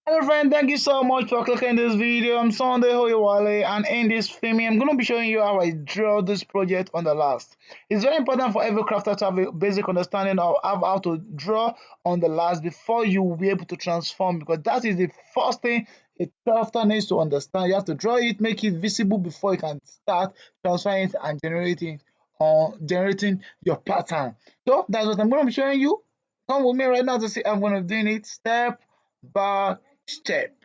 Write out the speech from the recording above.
Hello friend, thank you so much for clicking this video. I'm Sunday Hoyewale, and in this film I'm going to be showing you how I draw this project on the last. It's very important for every crafter to have a basic understanding of how to draw on the last before you will be able to transform, because that is the first thing a crafter needs to understand. You have to draw it, make it visible before you can start transferring it and generating your pattern. So that's what I'm going to be showing you. Come with me right now to see how I'm going to do it step by step.